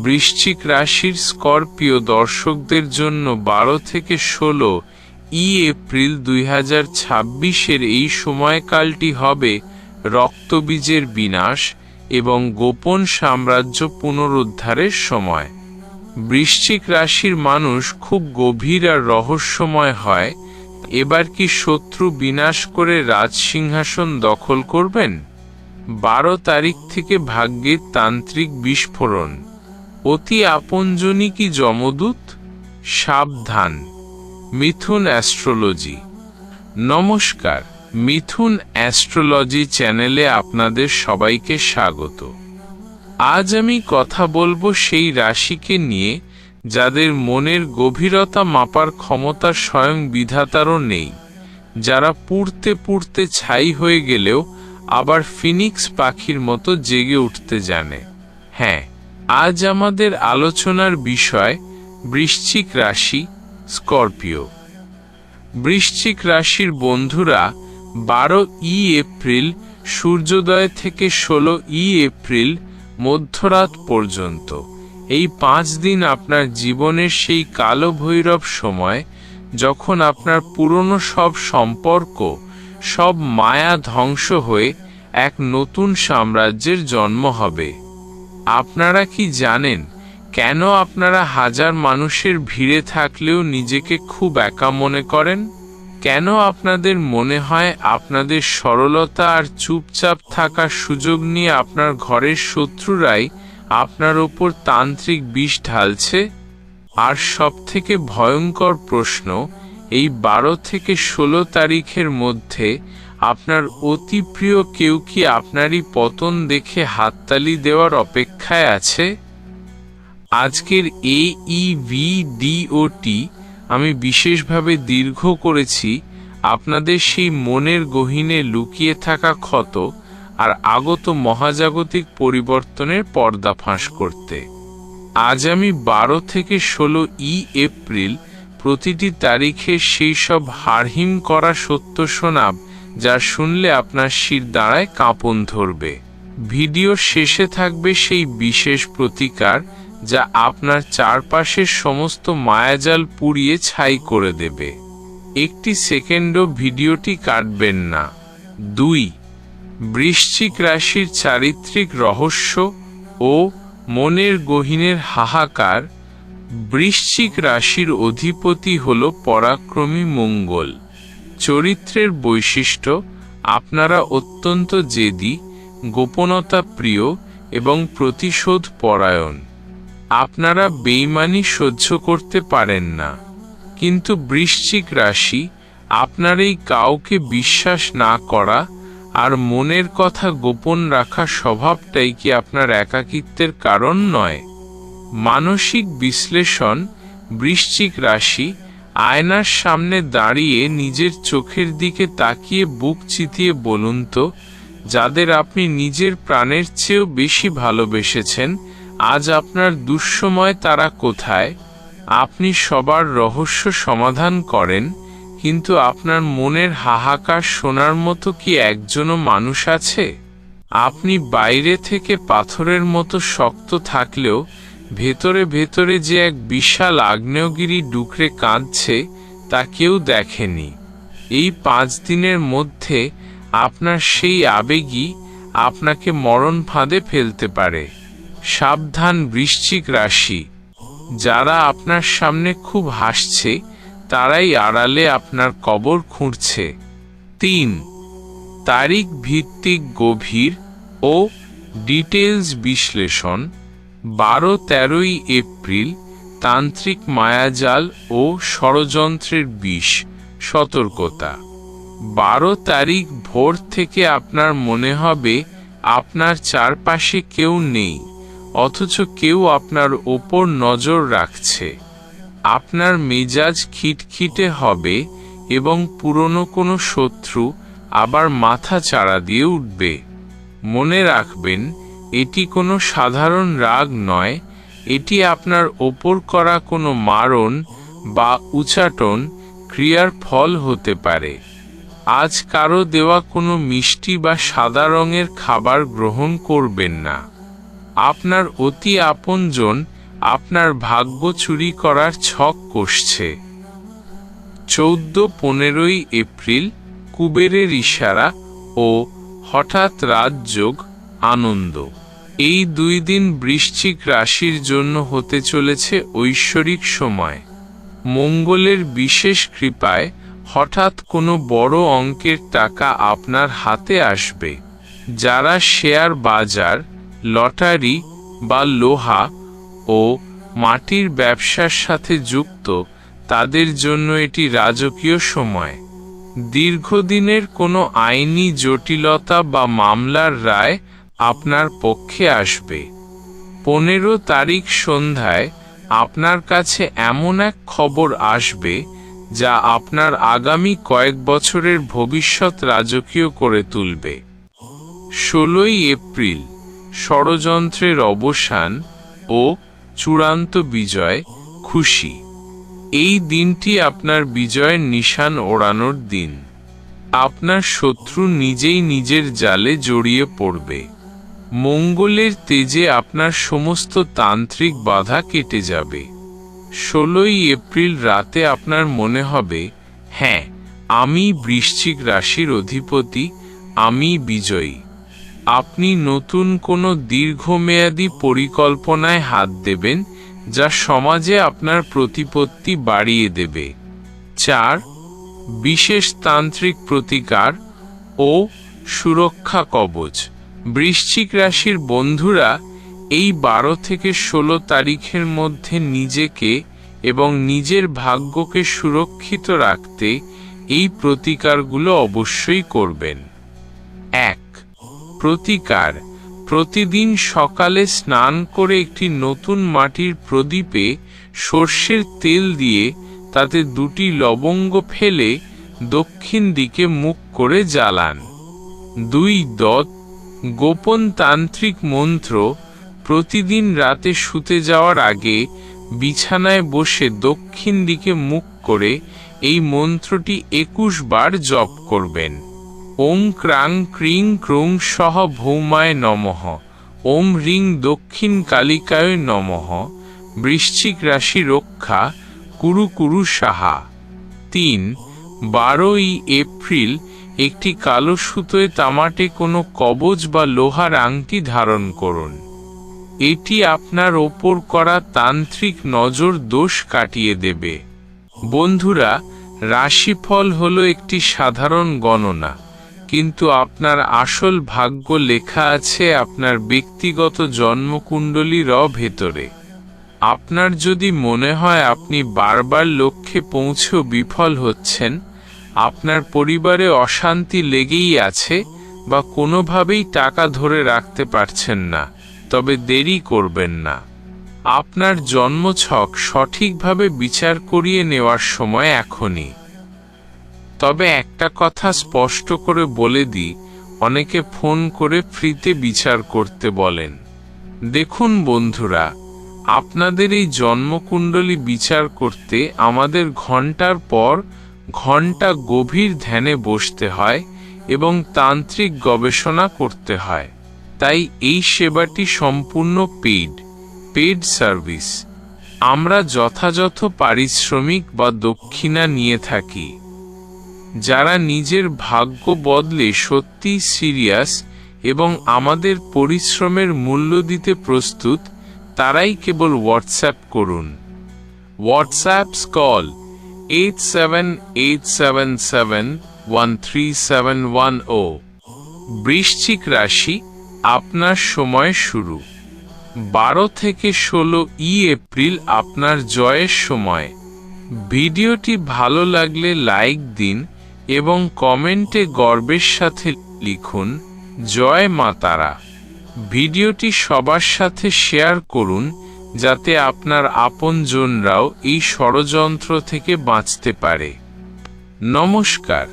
বৃশ্চিক রাশির স্করপিও দর্শকদের জন্য 12 থেকে 16 এপ্রিল 2026 এই সময়কালটি হবে রক্তবীজের বিনাশ এবং গোপন সাম্রাজ্য পুনরুদ্ধারের সময়। বৃশ্চিক রাশির মানুষ খুব গভীর আর রহস্যময় হয়। এবার কি শত্রু বিনাশ করে রাজসিংহাসন দখল করবেন? 12 তারিখ থেকে ভাগ্যের তান্ত্রিক বিস্ফোরণ। অতি আপনজনই কি যমদূত? সাবধান। মিথুন অ্যাস্ট্রোলজি। নমস্কার, মিথুন অ্যাস্ট্রোলজি চ্যানেলে আপনাদের সবাইকে স্বাগত। আজ আমি কথা বলবো সেই রাশিকে নিয়ে যাদের মনের গভীরতা মাপার ক্ষমতা স্বয়ং বিধাতারও নেই, যারা পুড়তে পুড়তে ছাই হয়ে গেলেও আবার ফিনিক্স পাখির মতো জেগে উঠতে জানে। হ্যাঁ, আজ আমাদের আলোচনার বিষয় বৃশ্চিক রাশি, স্করপিও। বৃশ্চিক রাশির বন্ধুরা, 12 এপ্রিল সূর্যোদয় থেকে 16 এপ্রিল মধ্যরাত পর্যন্ত এই 5 দিন আপনার জীবনের সেই কালো ভৈরব সময়, যখন আপনার পুরনো সব সম্পর্ক, সব মায়া ধ্বংস হয়ে এক নতুন সাম্রাজ্যের জন্ম হবে। আপনারা কি জানেন কেন আপনারা হাজার মানুষের ভিড়ে থাকলেও নিজেকে খুব একা মনে করেন? কেন আপনাদের মনে হয় আপনাদের সরলতা আর চুপচাপ থাকার সুযোগ নিয়ে আপনার ঘরের শত্রুরাই আপনার ওপর তান্ত্রিক বিষ ঢালছে? আর সবথেকে ভয়ঙ্কর প্রশ্ন, এই 12 থেকে 16 তারিখের মধ্যে আপনার অতি প্রিয় কেউ কি আপনারই পতন দেখে হাততালি দেওয়ার অপেক্ষায় আছে? আজকের এই ভিডিওটি আমি বিশেষভাবে দীর্ঘ করেছি আপনাদের সেই মনের গহীনে লুকিয়ে থাকা ক্ষত আর আগত মহাজাগতিক পরিবর্তনের পর্দাফাঁস করতে। আজ আমি 12 থেকে 16 এপ্রিল প্রতিটি তারিখে সেই সব হাড়হিম করা সত্য শোনাব যা শুনলে আপনার শির দাঁড়ায় কাঁপন ধরবে। ভিডিওর শেষে থাকবে সেই বিশেষ প্রতিকার যা আপনার চারপাশের সমস্ত মায়াজাল পুড়িয়ে ছাই করে দেবে। একটি সেকেন্ডও ভিডিওটি কাটবেন না। 2. বৃশ্চিক রাশির চারিত্রিক রহস্য ও মনের গহীনের হাহাকার। বৃশ্চিক রাশির অধিপতি হল পরাক্রমী মঙ্গল। চরিত্রের বৈশিষ্ট্য, আপনারা অত্যন্ত জেদি, গোপনতা প্রিয় এবং প্রতিশোধ পরায়ণ। আপনারা বেইমানি সহ্য করতে পারেন না। কিন্তু বৃশ্চিক রাশি, আপনার এই কাউকে বিশ্বাস না করা আর মনের কথা গোপন রাখা স্বভাবটাই কি আপনার একাকিত্বের কারণ নয়? মানসিক বিশ্লেষণ। বৃশ্চিক রাশি, আয়নার সামনে দাঁড়িয়ে নিজের চোখের দিকে তাকিয়ে বুক চিতিয়ে বলুন তো, যাদের আপনি নিজের প্রাণের চেয়েও বেশি ভালোবেসেছেন, আজ আপনার দুঃসময় তারা কোথায়? আপনি সবার রহস্য সমাধান করেন, কিন্তু আপনার মনের হাহাকার শোনার মতো কি একজনও মানুষ আছে? আপনি বাইরে থেকে পাথরের মতো শক্ত থাকলেও ভেতরে ভেতরে যে এক বিশাল আগ্নেয়গিরি ডুকরে কাঁদছে তা কেউ দেখেনি। এই 5 দিনের মধ্যে আপনার সেই আবেগই আপনাকে মরণ ফাঁদে ফেলতে পারে। সাবধান বৃশ্চিক রাশি, যারা আপনার সামনে খুব হাসছে তারাই আড়ালে আপনার কবর খুঁড়ছে। 3. তারিখ ভিত্তিক গভীর ও ডিটেইলস বিশ্লেষণ। 12-13 এপ্রিল তান্ত্রিক মায়াজাল ও ষড়যন্ত্রের বিষ। সতর্কতা। 12 তারিখ ভোর থেকে আপনার মনে হবে আপনার চারপাশে কেউ নেই, অথচ কেউ আপনার ওপর নজর রাখছে। আপনার মেজাজ খিটখিটে হবে এবং পুরনো কোনো শত্রু আবার মাথা চাড়া দিয়ে উঠবে। মনে রাখবেন, এটি কোনো সাধারণ রাগ নয়, এটি আপনার ওপর করা কোনো মারণ বা উচাটন ক্রিয়ার ফল হতে পারে। আজ কারো দেওয়া কোনো মিষ্টি বা সাদা রঙের খাবার গ্রহণ করবেন না। আপনার অতি আপনজন আপনার ভাগ্য চুরি করার ছক কষছে। 14-15 এপ্রিল কুবেরের ইশারা ও হঠাৎ রাজযোগ আনন্দ। এই 2 দিন বৃশ্চিক রাশির জন্য হতে চলেছে ঐশ্বরিক সময়। মঙ্গলের বিশেষ কৃপায় হঠাৎ কোনো বড় অঙ্কের টাকা আপনার হাতে আসবে। যারা শেয়ার বাজার, লটারি বা লোহা ও মাটির ব্যবসার সাথে যুক্ত তাদের জন্য এটি রাজকীয় সময়। দীর্ঘদিনের কোনো আইনি জটিলতা বা মামলার রায় আপনার পক্ষে আসবে। 15 তারিখ সন্ধ্যায় আপনার কাছে এমন এক খবর আসবে যা আপনার আগামী কয়েক বছরের ভবিষ্যৎ রাজকীয় করে তুলবে। 16 এপ্রিল ষড়যন্ত্রের অবসান ও চূড়ান্ত বিজয়, খুশি। এই দিনটি আপনার বিজয়ের নিশান ওড়ানোর দিন। আপনার শত্রু নিজেই নিজের জালে জড়িয়ে পড়বে। মঙ্গলের তেজে আপনার সমস্ত তান্ত্রিক বাধা কেটে যাবে। 16 এপ্রিল রাতে আপনার মনে হবে, হ্যাঁ, আমি বৃশ্চিক রাশির অধিপতি, আমি বিজয়ী। আপনি নতুন কোনো দীর্ঘমেয়াদী পরিকল্পনায় হাত দেবেন যা সমাজে আপনার প্রতিপত্তি বাড়িয়ে দেবে। 4 বিশেষ তান্ত্রিক প্রতিকার ও সুরক্ষা কবচ। বৃশ্চিক রাশির বন্ধুরা এই 12 থেকে 16 তারিখের মধ্যে নিজেকে এবং নিজের ভাগ্যকে সুরক্ষিত রাখতে এই প্রতিকারগুলো অবশ্যই করবেন। 1 প্রতিকার। প্রতিদিন সকালে স্নান করে একটি নতুন মাটির প্রদীপে সর্ষের তেল দিয়ে তাতে 2টি লবঙ্গ ফেলে দক্ষিণ দিকে মুখ করে জ্বালান। 2 গোপন তান্ত্রিক মন্ত্র। প্রতিদিন রাতে শুতে যাওয়ার আগে বিছানায় বসে দক্ষিণ দিকে মুখ করে এই মন্ত্রটি 21 বার জপ করবেন। ওম ক্রাং ক্রিং ক্রুং সহ ভৌমায় নমঃ। ওম রিং দক্ষিণ কালিকায় নমঃ। বৃশ্চিক রাশি রক্ষা, কুরু কুরু সাহা। 3 12 এপ্রিল একটি কালো সুতোয় তামাটে কোনো কবচ বা লোহার আংটি ধারণ করুন। এটি আপনার ওপর করা তান্ত্রিক নজর দোষ কাটিয়ে দেবে। বন্ধুরা, রাশিফল হলো একটি সাধারণ গণনা, কিন্তু আপনার আসল ভাগ্য লেখা আছে আপনার ব্যক্তিগত জন্মকুণ্ডলীর ভেতরে। আপনার যদি মনে হয় আপনি বারবার লক্ষ্যে পৌঁছেও বিফল হচ্ছেন, আপনার পরিবারে অশান্তি লেগেই আছে বা কোনোভাবেই টাকা ধরে রাখতে পারছেন না, তবে দেরি করবেন না। আপনার জন্মছক সঠিকভাবে বিচার করিয়ে নেওয়ার সময় এখনই। তবে একটা কথা স্পষ্ট করে বলে দিই, অনেকে ফোন করে ফ্রিতে বিচার করতে বলেন। দেখুন বন্ধুরা, আপনাদের এই জন্মকুণ্ডলী বিচার করতে আমাদের ঘন্টার পর ঘন্টা গভীর ধ্যানে বসতে হয় এবং তান্ত্রিক গবেষণা করতে হয়। তাই এই সেবাটি সম্পূর্ণ পেইড সার্ভিস। আমরা যথাযথ পারিশ্রমিক বা দক্ষিণা নিয়ে থাকি। যারা নিজের ভাগ্য বদলে সত্যিই সিরিয়াস এবং আমাদের পরিশ্রমের মূল্য দিতে প্রস্তুত, তারাই কেবল হোয়াটসঅ্যাপ করুন। WhatsApp call 8787713710। বৃশ্চিক রাশি, আপনার সময় শুরু। 12 থেকে 16 এপ্রিল আপনার জয়ের সময়। ভিডিওটি ভালো লাগলে লাইক দিন এবং কমেন্টে গর্বের সাথে লিখুন, জয় মা তারা। ভিডিওটি সবার সাথে শেয়ার করুন যাতে আপনার আপনজনরাও এই ষড়যন্ত্র থেকে বাঁচতে পারে। নমস্কার।